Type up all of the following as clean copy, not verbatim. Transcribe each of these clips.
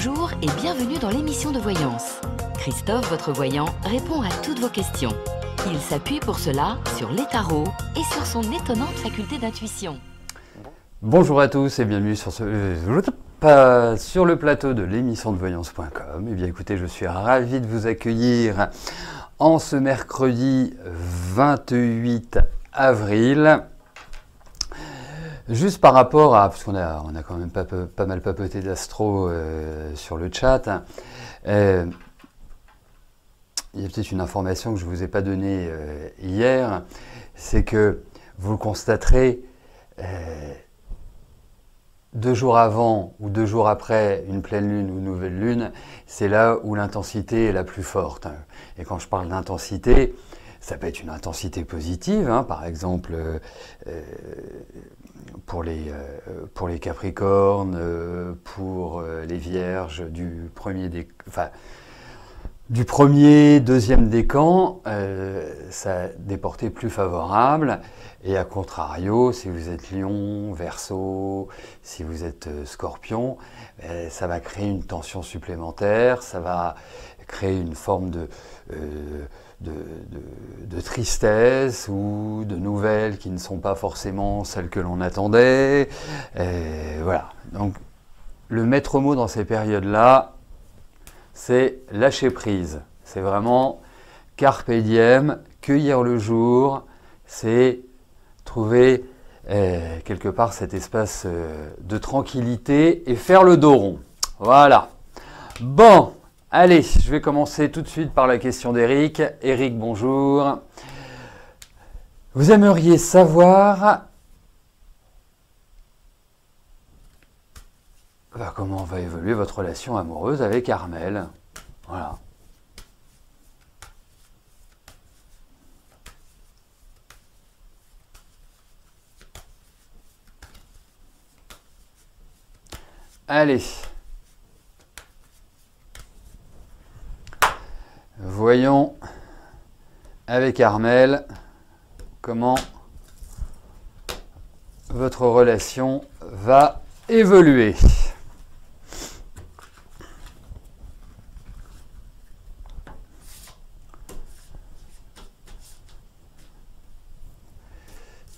Bonjour et bienvenue dans l'émission de voyance. Christophe, votre voyant, répond à toutes vos questions. Il s'appuie pour cela sur les tarots et sur son étonnante faculté d'intuition. Bonjour à tous et bienvenue sur sur le plateau de l'émission de voyance.com. Eh bien écoutez, je suis ravi de vous accueillir en ce mercredi 28 avril. Juste par rapport à, parce qu'on a quand même pas mal papoté d'astro sur le chat, il y a peut-être une information que je ne vous ai pas donnée hier, c'est que vous le constaterez, 2 jours avant ou 2 jours après une pleine lune ou une nouvelle lune, c'est là où l'intensité est la plus forte. Et quand je parle d'intensité, ça peut être une intensité positive, hein, par exemple pour les Capricornes, pour les Vierges du premier, deuxième décan, ça a des portées plus favorables. Et à contrario, si vous êtes Lion, Verseau, si vous êtes Scorpion, ça va créer une tension supplémentaire, ça va créer une forme de tristesse ou de nouvelles qui ne sont pas forcément celles que l'on attendait. Voilà. Donc, le maître mot dans ces périodes-là, c'est lâcher prise. C'est vraiment carpe diem, cueillir le jour, c'est trouver quelque part cet espace de tranquillité et faire le dos rond. Voilà. Bon, allez, je vais commencer tout de suite par la question d'Eric. Eric, bonjour. Vous aimeriez savoir comment va évoluer votre relation amoureuse avec Armel. Voilà. Allez. Voyons avec Armel comment votre relation va évoluer.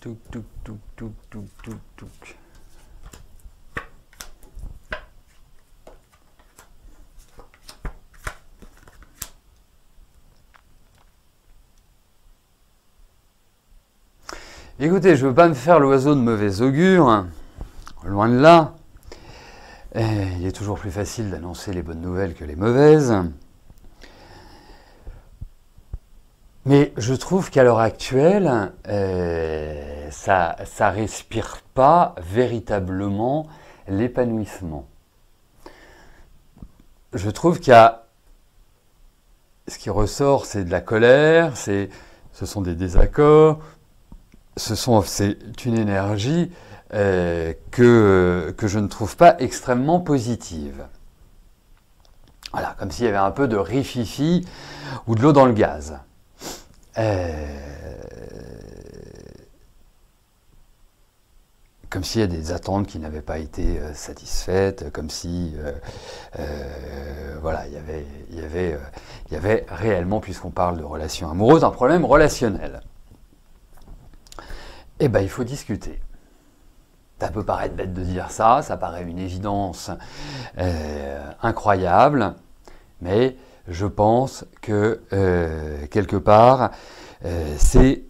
Touc, touc, touc, touc, touc, touc, touc. Écoutez, je ne veux pas me faire l'oiseau de mauvais augure, loin de là. Il est toujours plus facile d'annoncer les bonnes nouvelles que les mauvaises. Mais je trouve qu'à l'heure actuelle, ça respire pas véritablement l'épanouissement. Je trouve qu'il y a... Ce qui ressort, c'est de la colère, ce sont des désaccords, c'est une énergie que je ne trouve pas extrêmement positive. Voilà, comme s'il y avait un peu de rififi ou de l'eau dans le gaz. Comme s'il y a des attentes qui n'avaient pas été satisfaites, comme si voilà, il y avait réellement, puisqu'on parle de relations amoureuses, un problème relationnel. Eh bien, il faut discuter. Ça peut paraître bête de dire ça, ça paraît une évidence incroyable, mais je pense que quelque part, c'est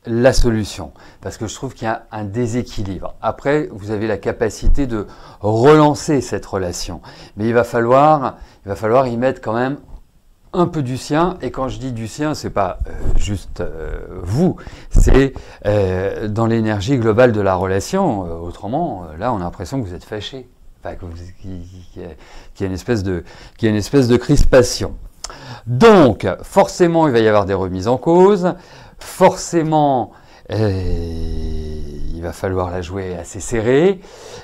la solution. Parce que je trouve qu'il y a un déséquilibre. Après, vous avez la capacité de relancer cette relation. Mais il va falloir y mettre quand même un peu du sien, et quand je dis du sien, c'est pas juste vous, c'est dans l'énergie globale de la relation. Autrement, là, on a l'impression que vous êtes fâché, enfin, qu'il y a une espèce de crispation. Donc, forcément, il va y avoir des remises en cause. Forcément, il va falloir la jouer assez serrée.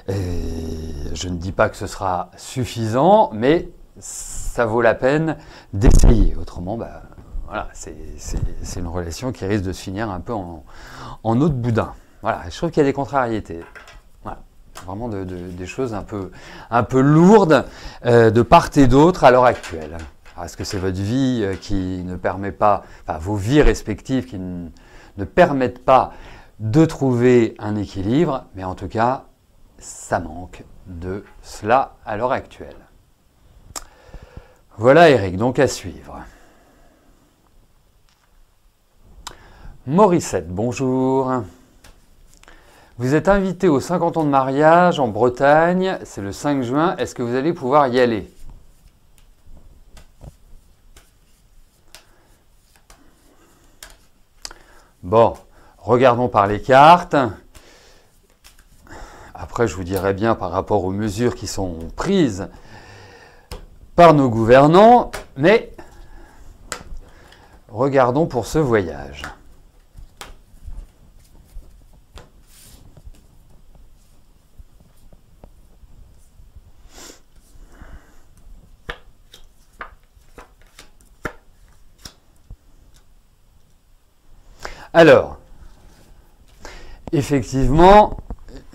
Je ne dis pas que ce sera suffisant, mais ça vaut la peine d'essayer. Autrement, voilà, c'est une relation qui risque de se finir un peu en eau de boudin. Voilà, je trouve qu'il y a des contrariétés. Voilà. vraiment des choses un peu lourdes de part et d'autre à l'heure actuelle. Est-ce que c'est votre vie qui ne permet pas, enfin vos vies respectives qui ne permettent pas de trouver un équilibre, mais en tout cas, ça manque de cela à l'heure actuelle. Voilà Eric, donc à suivre. Morissette, bonjour. Vous êtes invité aux 50 ans de mariage en Bretagne, c'est le 5 juin, est-ce que vous allez pouvoir y aller? Bon, regardons par les cartes. Après, je vous dirai bien par rapport aux mesures qui sont prises par nos gouvernants, mais regardons pour ce voyage. Alors, effectivement,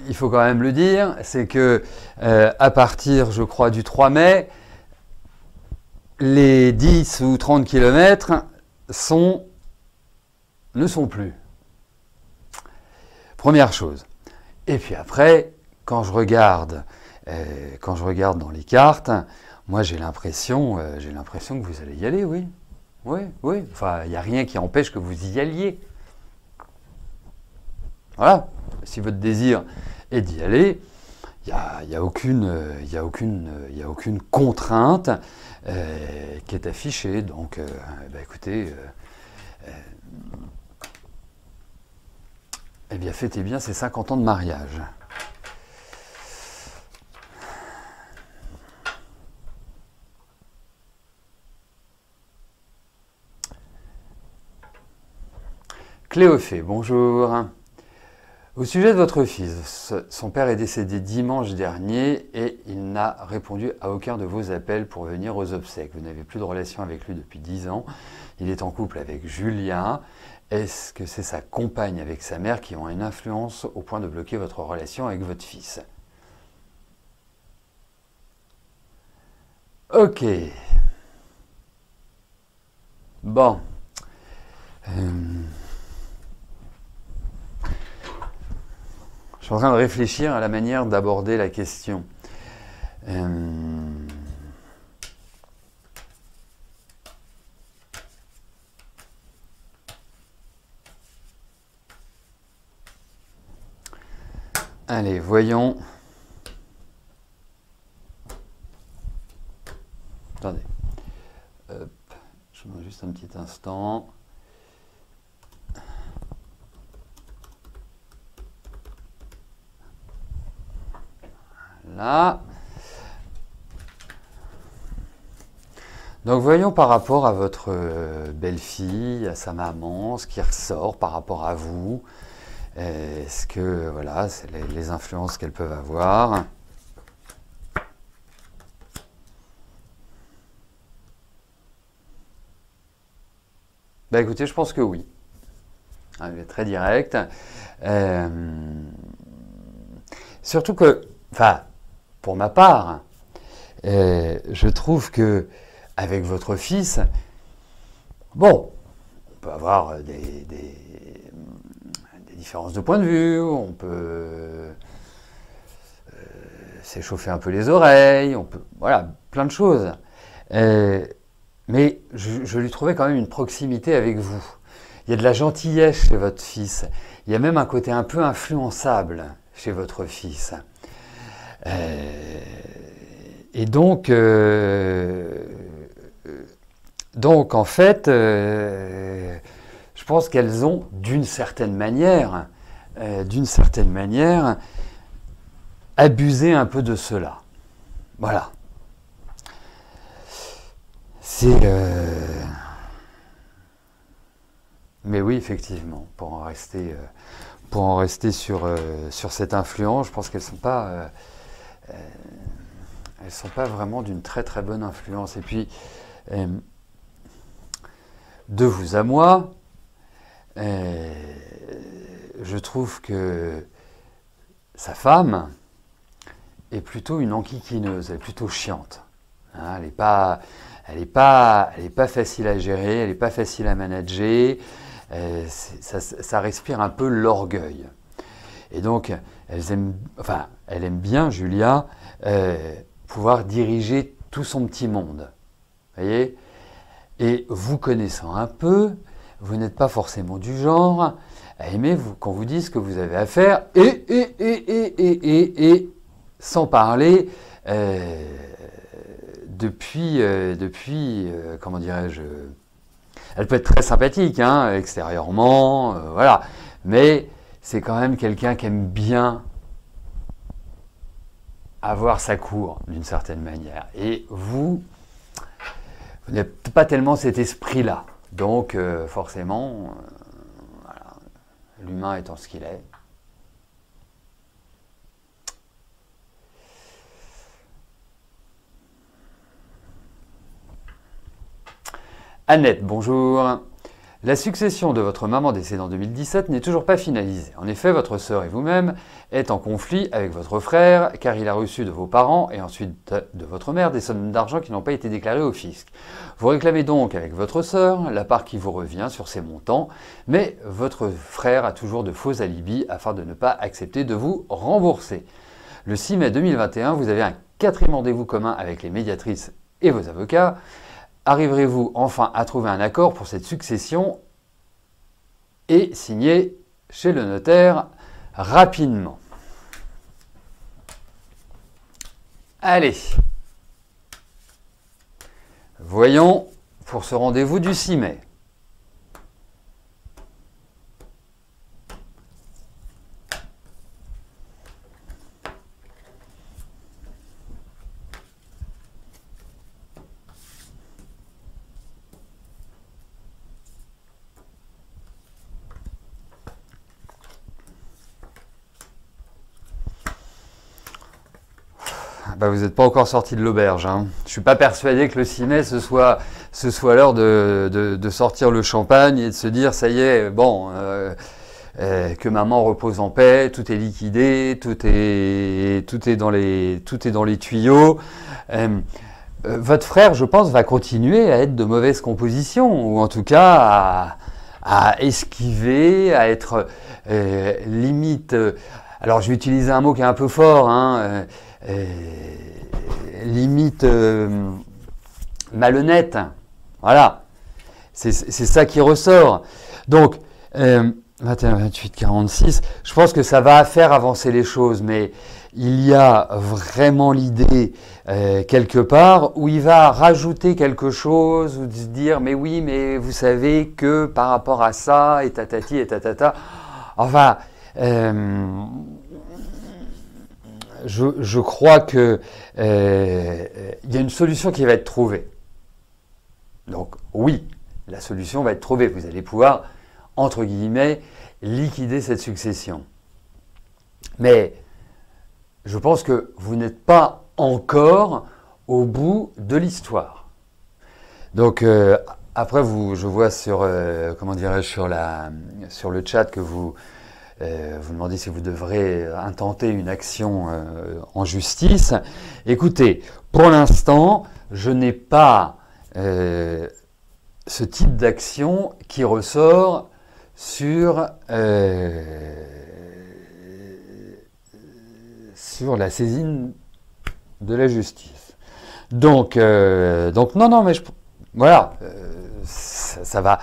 il faut quand même le dire, c'est que à partir, je crois, du 3 mai, les 10 ou 30 km ne sont plus. Première chose. Et puis après, quand je regarde dans les cartes, moi j'ai l'impression que vous allez y aller, oui. Oui, oui. Enfin, il n'y a rien qui empêche que vous y alliez. Voilà, si votre désir est d'y aller, il n'y a aucune contrainte qui est affichée. Donc, écoutez, eh bien, fêtez bien ces 50 ans de mariage. Cléophée, bonjour. Au sujet de votre fils, son père est décédé dimanche dernier et il n'a répondu à aucun de vos appels pour venir aux obsèques. Vous n'avez plus de relation avec lui depuis 10 ans. Il est en couple avec Julien. Est-ce que c'est sa compagne avec sa mère qui ont une influence au point de bloquer votre relation avec votre fils? Ok. Bon. Je suis en train de réfléchir à la manière d'aborder la question. Allez, voyons. Attendez. Hop, je demande juste un petit instant. Là. Donc voyons par rapport à votre belle-fille, à sa maman, ce qui ressort par rapport à vous. Est-ce que, voilà, c'est les influences qu'elles peuvent avoir. Bah écoutez, je pense que oui. Elle est très directe. Surtout que, enfin, pour ma part, je trouve que avec votre fils, bon, on peut avoir des différences de point de vue, on peut s'échauffer un peu les oreilles, on peut, voilà, plein de choses. Mais je lui trouvais quand même une proximité avec vous. Il y a de la gentillesse chez votre fils. Il y a même un côté un peu influençable chez votre fils. Et donc en fait, je pense qu'elles ont d'une certaine manière, abusé un peu de cela. Voilà. C'est mais oui, effectivement, pour en rester sur cette influence, je pense qu'elles sont pas vraiment d'une très très bonne influence. Et puis, de vous à moi, je trouve que sa femme, est plutôt une enquiquineuse, elle est plutôt chiante. Hein, elle est pas facile à gérer, elle n'est pas facile à manager, ça respire un peu l'orgueil. Et donc, elle aime bien, Julia, pouvoir diriger tout son petit monde. Vous voyez? Et vous connaissant un peu, vous n'êtes pas forcément du genre à aimer qu'on vous dise ce que vous avez à faire, et sans parler depuis comment dirais-je, elle peut être très sympathique, hein, extérieurement, voilà, mais c'est quand même quelqu'un qui aime bien avoir sa cour, d'une certaine manière. Et vous n'avez pas tellement cet esprit-là. Donc, forcément, voilà, l'humain étant ce qu'il est. Annette, bonjour. La succession de votre maman décédée en 2017 n'est toujours pas finalisée. En effet, votre sœur et vous-même êtes en conflit avec votre frère car il a reçu de vos parents et ensuite de votre mère des sommes d'argent qui n'ont pas été déclarées au fisc. Vous réclamez donc avec votre sœur la part qui vous revient sur ces montants, mais votre frère a toujours de faux alibis afin de ne pas accepter de vous rembourser. Le 6 mai 2021, vous avez un 4e rendez-vous commun avec les médiatrices et vos avocats. Arriverez-vous enfin à trouver un accord pour cette succession et signer chez le notaire rapidement? Allez, voyons pour ce rendez-vous du 6 mai. Bah, vous n'êtes pas encore sorti de l'auberge. Hein. Je ne suis pas persuadé que le 6 mai, ce soit l'heure de sortir le champagne et de se dire, ça y est, bon, que maman repose en paix, tout est liquidé, tout est dans les tuyaux. Votre frère, je pense, va continuer à être de mauvaise composition, ou en tout cas à esquiver, à être limite... alors je vais utiliser un mot qui est un peu fort, hein, limite malhonnête. Voilà, c'est ça qui ressort. Donc, 21, 28, 46, je pense que ça va faire avancer les choses, mais il y a vraiment l'idée quelque part où il va rajouter quelque chose, ou se dire, mais oui, mais vous savez que par rapport à ça, et tatati, et tatata, enfin... Je crois que y a une solution qui va être trouvée. Donc oui, la solution va être trouvée. Vous allez pouvoir, entre guillemets, liquider cette succession. Mais je pense que vous n'êtes pas encore au bout de l'histoire. Donc après, je vois sur, comment dirais-je, sur le chat que vous demandez si vous devrez intenter une action en justice. Écoutez, pour l'instant, je n'ai pas ce type d'action qui ressort sur la saisine de la justice. Donc non, mais voilà, ça va.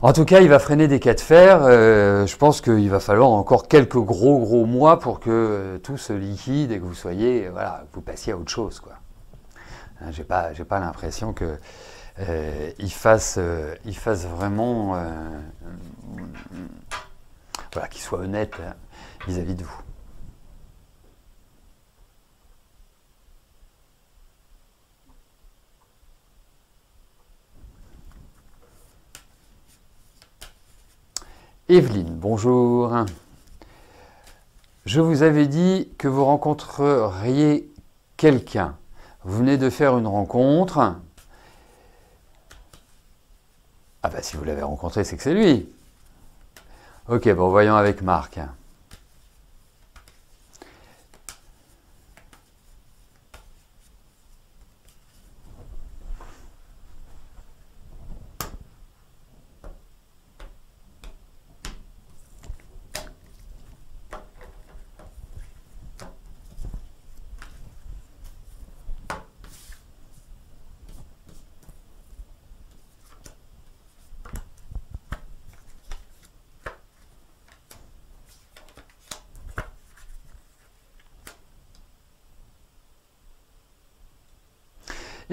En tout cas, il va freiner des cas de fer. Je pense qu'il va falloir encore quelques gros mois pour que tout se liquide et que vous soyez, voilà, que vous passiez à autre chose, quoi. Hein, j'ai pas l'impression que il fasse vraiment, voilà, qu'il soit honnête vis-à-vis de vous. Evelyne, bonjour. Je vous avais dit que vous rencontreriez quelqu'un. Vous venez de faire une rencontre. Ah bah si vous l'avez rencontré, c'est que c'est lui. Ok, bon, voyons avec Marc.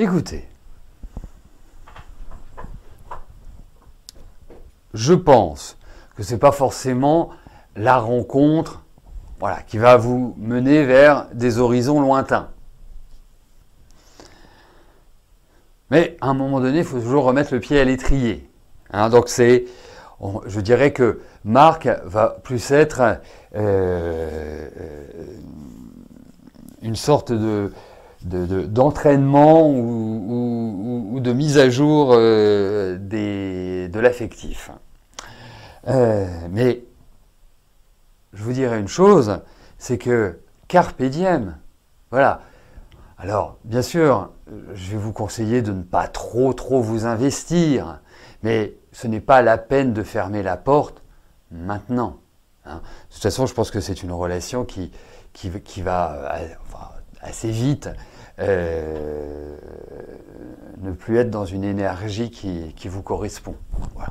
Écoutez, je pense que ce n'est pas forcément la rencontre, voilà, qui va vous mener vers des horizons lointains. Mais à un moment donné, il faut toujours remettre le pied à l'étrier. Hein, donc je dirais que Marc va plus être une sorte d'entraînement ou de mise à jour de l'affectif. Mais je vous dirais une chose, c'est que carpe diem, voilà. Alors, bien sûr, je vais vous conseiller de ne pas trop vous investir, mais ce n'est pas la peine de fermer la porte maintenant. Hein. De toute façon, je pense que c'est une relation qui va assez vite ne plus être dans une énergie qui vous correspond. Voilà.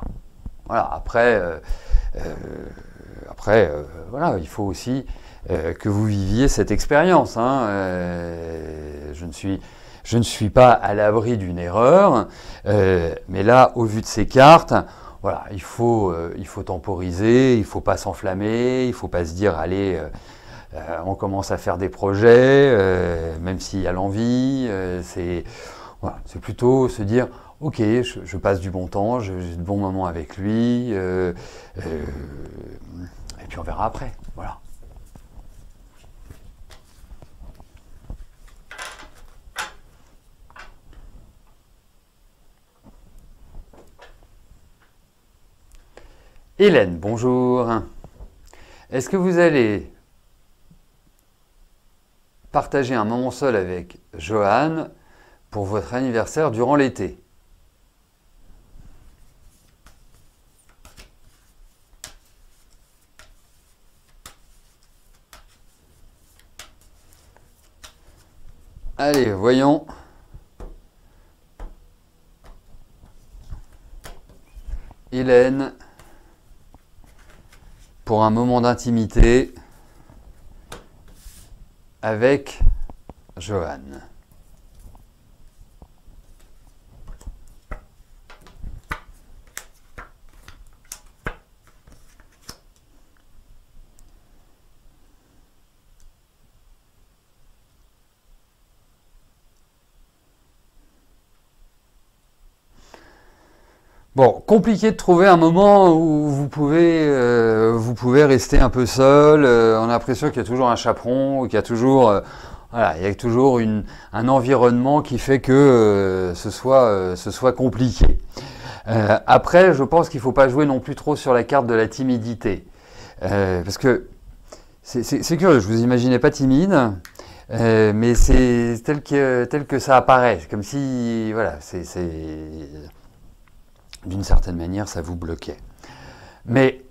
Voilà. Après, voilà, il faut aussi que vous viviez cette expérience. Hein. Je ne suis pas à l'abri d'une erreur, mais là, au vu de ces cartes, voilà, il faut temporiser, il ne faut pas s'enflammer, il ne faut pas se dire, allez, on commence à faire des projets, même s'il y a l'envie. C'est plutôt se dire, ok, je passe du bon temps, j'ai de bons moments avec lui, et puis on verra après. Voilà. Hélène, bonjour. Est-ce que vous allez partager un moment seul avec Johan pour votre anniversaire durant l'été? Allez, voyons. Hélène, pour un moment d'intimité avec Johan. Bon, compliqué de trouver un moment où vous pouvez rester un peu seul. On a l'impression qu'il y a toujours un chaperon, qu'il y a toujours, voilà, il y a toujours un environnement qui fait que ce soit compliqué. Après, je pense qu'il ne faut pas jouer non plus trop sur la carte de la timidité, parce que c'est curieux. Je vous imaginais pas timide. Mais c'est tel que ça apparaît, comme si, voilà, d'une certaine manière, ça vous bloquait. Mais,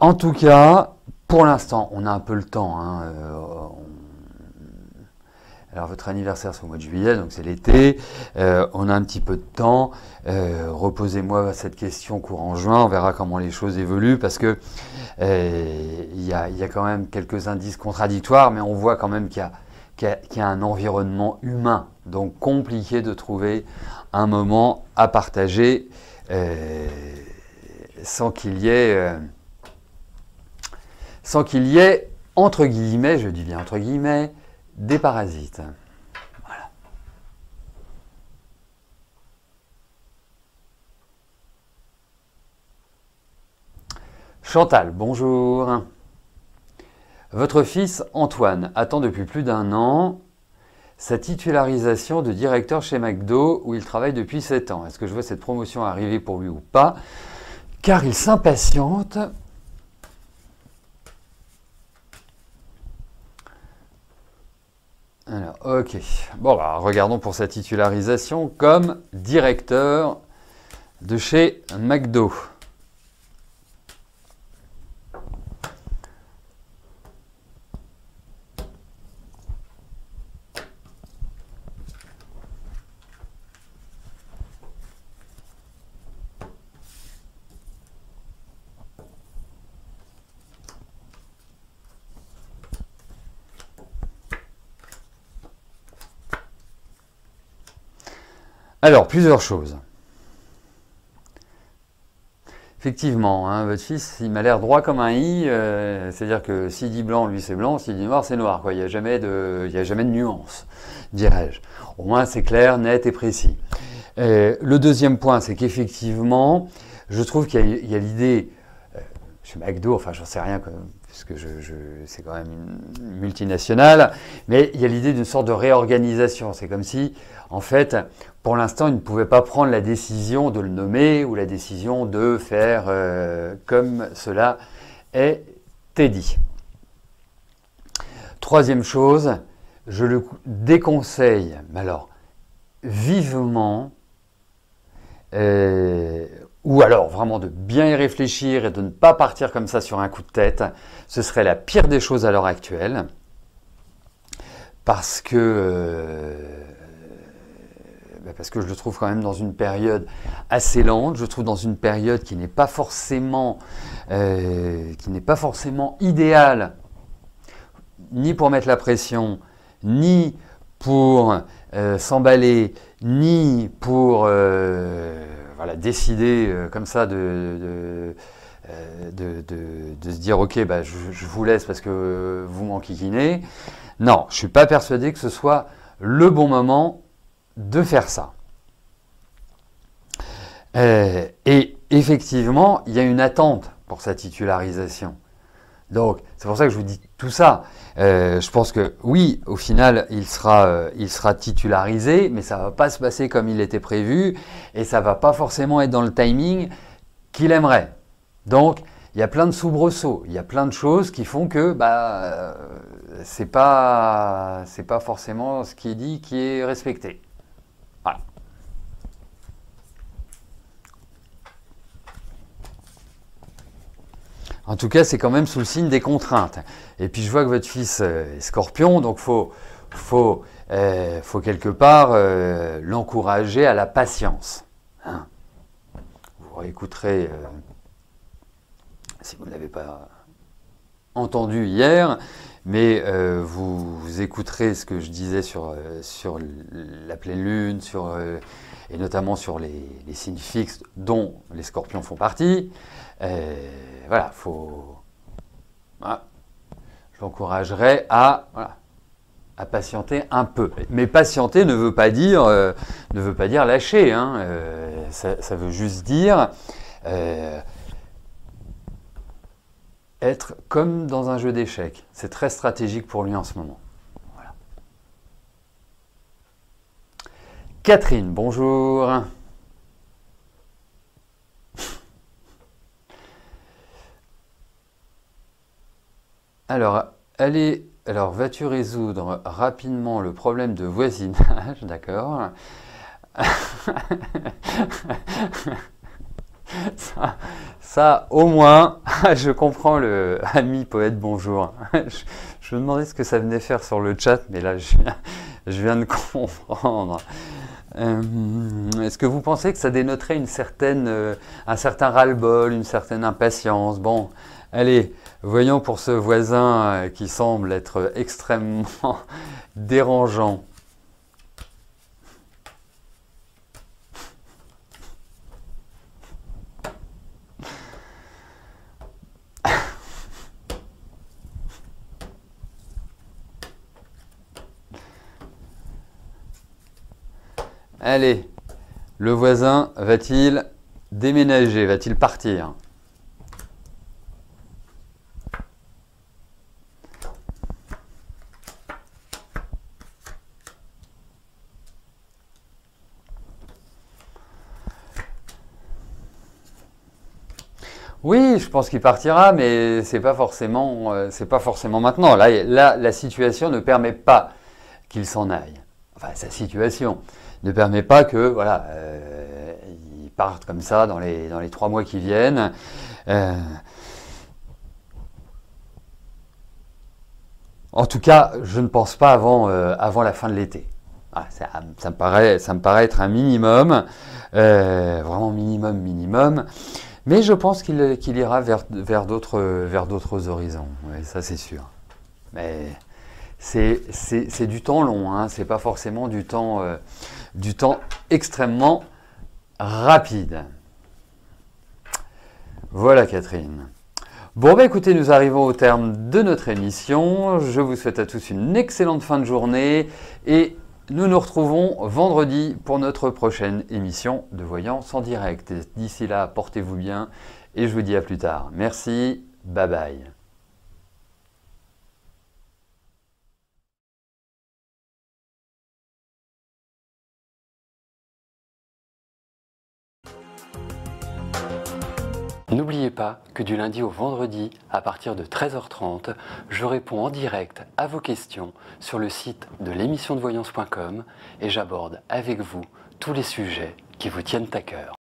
en tout cas, pour l'instant, on a un peu le temps. Hein, alors, votre anniversaire, c'est au mois de juillet, donc c'est l'été. On a un petit peu de temps. Reposez-moi cette question courant juin. On verra comment les choses évoluent, parce que il y a quand même quelques indices contradictoires, mais on voit quand même qu'il y a un environnement humain, donc compliqué de trouver un moment à partager sans qu'il y ait, entre guillemets, je dis bien entre guillemets, des parasites. Voilà. Chantal, bonjour. Votre fils Antoine attend depuis plus d'1 an sa titularisation de directeur chez McDo où il travaille depuis 7 ans. Est-ce que je vois cette promotion arriver pour lui ou pas? Car il s'impatiente. Alors, ok. Bon, bah, regardons pour sa titularisation comme directeur de chez McDo. Alors, plusieurs choses. Effectivement, hein, votre fils, il m'a l'air droit comme un i, c'est-à-dire que s'il dit blanc, lui c'est blanc, s'il dit noir, c'est noir, quoi. Il n'y a jamais de nuance, dirais-je. Au moins, c'est clair, net et précis. Le deuxième point, c'est qu'effectivement, je trouve qu'il y a l'idée, chez McDo, enfin j'en sais rien, puisque c'est quand même une multinationale, mais il y a l'idée d'une sorte de réorganisation. C'est comme si, en fait, pour l'instant, ils ne pouvaient pas prendre la décision de le nommer ou la décision de faire comme cela est dit. Troisième chose, je le déconseille, mais alors vivement, ou alors vraiment de bien y réfléchir et de ne pas partir comme ça sur un coup de tête, ce serait la pire des choses à l'heure actuelle, parce que je le trouve quand même dans une période assez lente, je le trouve dans une période qui n'est pas forcément idéale, ni pour mettre la pression, ni pour s'emballer, ni pour voilà, décider comme ça de se dire ok, bah, je vous laisse parce que vous m'enquiquinez. Non, je ne suis pas persuadé que ce soit le bon moment de faire ça. Et effectivement, il y a une attente pour sa titularisation. Donc, c'est pour ça que je vous dis tout ça. Je pense que oui, au final, il sera titularisé, mais ça ne va pas se passer comme il était prévu et ça ne va pas forcément être dans le timing qu'il aimerait. Donc, il y a plein de soubresauts, il y a plein de choses qui font que c'est pas forcément ce qui est dit qui est respecté. Voilà. En tout cas, c'est quand même sous le signe des contraintes. Et puis, je vois que votre fils est Scorpion, donc faut quelque part l'encourager à la patience. Hein. Vous réécouterez, si vous ne l'avez pas entendu hier, mais vous écouterez ce que je disais sur la pleine lune, et notamment sur les signes fixes dont les Scorpions font partie. Voilà, voilà, je l'encouragerais à patienter un peu. Mais patienter ne veut pas dire lâcher. Hein. Ça veut juste dire être comme dans un jeu d'échecs. C'est très stratégique pour lui en ce moment. Voilà. Catherine, bonjour. Alors, vas-tu résoudre rapidement le problème de voisinage? D'accord. Ça, au moins, je comprends le ami poète bonjour. Je me demandais ce que ça venait faire sur le chat, mais là, je viens de comprendre. Est-ce que vous pensez que ça dénoterait un certain ras-le-bol, une certaine impatience? Bon, allez, voyons pour ce voisin qui semble être extrêmement dérangeant. Allez, le voisin va-t-il déménager? Va-t-il partir? Oui, je pense qu'il partira, mais c'est pas forcément maintenant. Là, la situation ne permet pas qu'il s'en aille. Enfin, sa situation ne permet pas que, voilà, il parte comme ça dans les 3 mois qui viennent. En tout cas, je ne pense pas avant la fin de l'été. Ah, ça me paraît être un minimum, vraiment minimum. Mais je pense qu'il ira vers d'autres horizons. Oui, ça c'est sûr. Mais c'est du temps long, hein, c'est pas forcément du temps extrêmement rapide. Voilà Catherine. Bon bah écoutez, nous arrivons au terme de notre émission. Je vous souhaite à tous une excellente fin de journée et nous nous retrouvons vendredi pour notre prochaine émission de Voyance en direct. D'ici là, portez-vous bien et je vous dis à plus tard. Merci, bye bye. N'oubliez pas que du lundi au vendredi, à partir de 13h30, je réponds en direct à vos questions sur le site de l'émissiondevoyance.com et j'aborde avec vous tous les sujets qui vous tiennent à cœur.